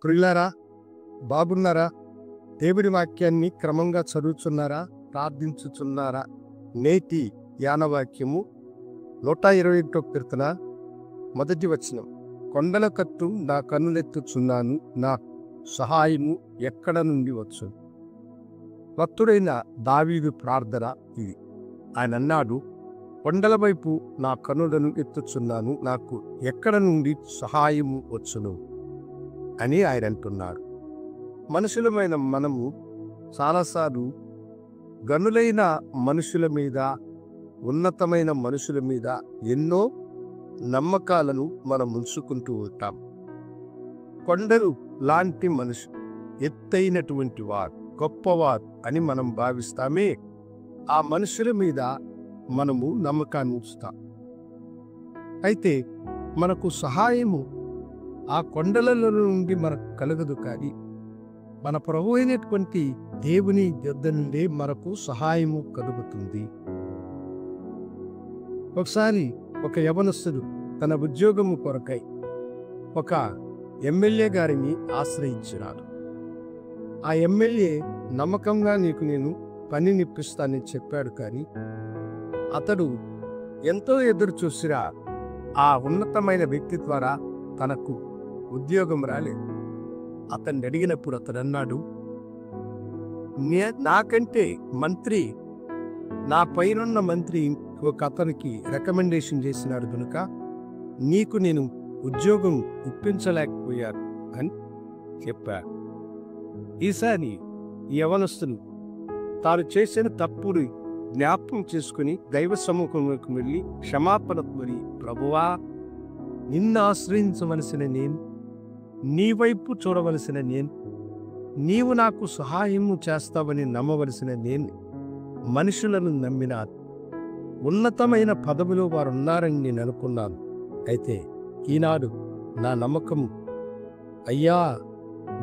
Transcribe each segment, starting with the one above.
ప్రియులారా, బాగున్నారా? దేవుడి వాక్యాన్ని క్రమంగా చదువుతున్నారా? ప్రార్థించుచున్నారా? నేటి యానవాక్యము 121 కీర్తన మొదటి వచనం. కొండల కట్టు నా కన్నులెత్తుచున్నాను, నా సహాయము ఎక్కడ నుండి వచ్చు? భక్తుడైన దావీదు ప్రార్థన ఇది. ఆయన అన్నాడు, కొండల వైపు నా కన్నులను ఎత్తుచున్నాను, నాకు ఎక్కడ నుండి సహాయము వచ్చును అని ఆయన అంటున్నాడు. మనుషులమైన మనము చాలాసార్లు గనులైన మనుషుల మీద, ఉన్నతమైన మనుషుల మీద ఎన్నో నమ్మకాలను మనం ఉంచుకుంటూ ఉంటాం. కొండలు లాంటి మనుషులు, ఎత్తైనటువంటి వారు, గొప్పవారు అని మనం భావిస్తామే. ఆ మనుషుల మీద మనము నమ్మకాన్ని ఉంచుతాం. అయితే మనకు సహాయము ఆ కొండలలో నుండి మనకు కలగదు, కానీ మన ప్రభు అయినటువంటి దేవుని యొద్ద నుండి మనకు సహాయము కలుగుతుంది. ఒకసారి ఒక యవనస్తుడు తన ఉద్యోగము కొరకై ఒక ఎమ్మెల్యే గారిని ఆశ్రయించినాడు. ఆ ఎమ్మెల్యే నమ్మకంగా నీకు నేను పని నిప్పిస్తానని చెప్పాడు, కానీ అతడు ఎంతో ఎదురు చూసిరా ఆ ఉన్నతమైన వ్యక్తి ద్వారా తనకు ఉద్యోగం రాలేదు. అతన్ని అడిగినప్పుడు అతడు అన్నాడు, నాకంటే మంత్రి, నా పైనున్న మంత్రి ఒక అతనికి రికమెండేషన్ చేసినాడు కనుక నీకు నేను ఉద్యోగం ఇప్పించలేకపోయాను అని చెప్పాడు. ఈసారి ఈ యవనస్తుడు తాను చేసిన తప్పుని జ్ఞాపకం చేసుకుని దైవ సముఖంలోకి వెళ్ళి క్షమాపణ కోరి, ప్రభువా, నిన్ను ఆశ్రయించవలసిన నేను, నీ వైపు చూడవలసిన నేను, నీవు నాకు సహాయము చేస్తావని నమ్మవలసిన నేను మనుషులను నమ్మినాను. ఉన్నతమైన పదవిలో వారు ఉన్నారని నేను అనుకున్నాను. అయితే ఈనాడు నా నమ్మకము అయ్యా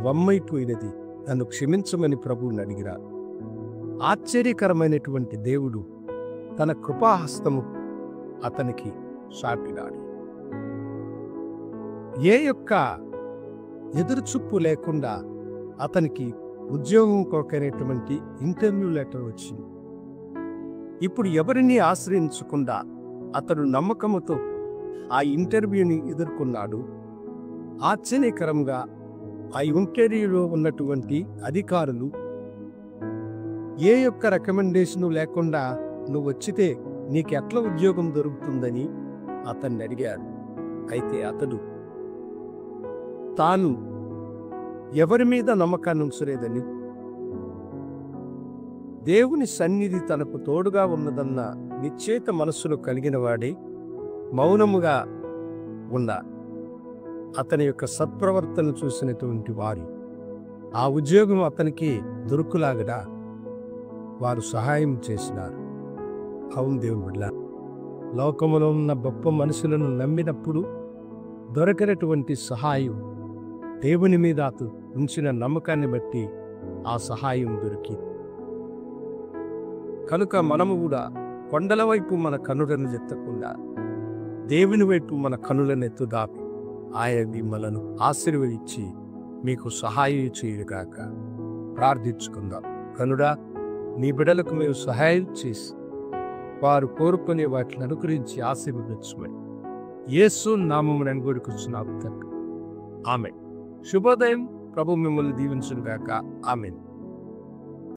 వమ్మైపోయినది, నన్ను క్షమించమని ప్రభువుని అడిగిరా. ఆశ్చర్యకరమైనటువంటి దేవుడు తన కృపాహస్తము అతనికి చాపినాడు. ఏ యొక్క ఎదురుచూపు లేకుండా అతనికి ఉద్యోగం కొరకైనటువంటి ఇంటర్వ్యూ లెటర్ వచ్చింది. ఇప్పుడు ఎవరిని ఆశ్రయించకుండా అతడు నమ్మకముతో ఆ ఇంటర్వ్యూని ఎదుర్కొన్నాడు. ఆశ్చర్యకరంగా ఆ ఇంటర్వ్యూలో ఉన్నటువంటి అధికారులు ఏ యొక్క రికమెండేషను లేకుండా నువ్వు వచ్చితే నీకెట్లా ఉద్యోగం దొరుకుతుందని అతన్ని అడిగారు. అయితే అతడు తాను ఎవరి మీద నమ్మకాన్ని ఉంచలేదని, దేవుని సన్నిధి తనకు తోడుగా ఉన్నదన్న నిశ్చేత మనస్సును కలిగిన వాడే మౌనముగా ఉన్న అతని యొక్క సత్ప్రవర్తన చూసినటువంటి వారు ఆ ఉద్యోగం అతనికి దొరుకులాగడా వారు సహాయం చేసినారు. అవును దేవుని బిడ్డ, లోకములో ఉన్న గొప్ప మనుషులను నమ్మినప్పుడు దొరకనటువంటి సహాయం దేవుని మీద అతను ఉంచిన నమ్మకాన్ని బట్టి ఆ సహాయం దొరికింది. కనుక మనము కూడా కొండల వైపు మన కనులను ఎత్తకుండా దేవుని వైపు మన కనులను ఎత్తుదాపి ఆయన మిమ్మలను ఆశీర్వదించి మీకు సహాయం చేయగాక. ప్రార్థించుకుందాం. కనుడా, నీ బిడ్డలకు మేము సహాయం చేసి వారు కోరుకునే వాటిని అనుకరించి ఆశీర్వదించమని యేసు నామమున అడుగుచున్నాము తండ్రి. ఆమేన్. శుభోదయం. ప్రభు మిమ్మల్ని దీవించును గాక. ఆమేన్.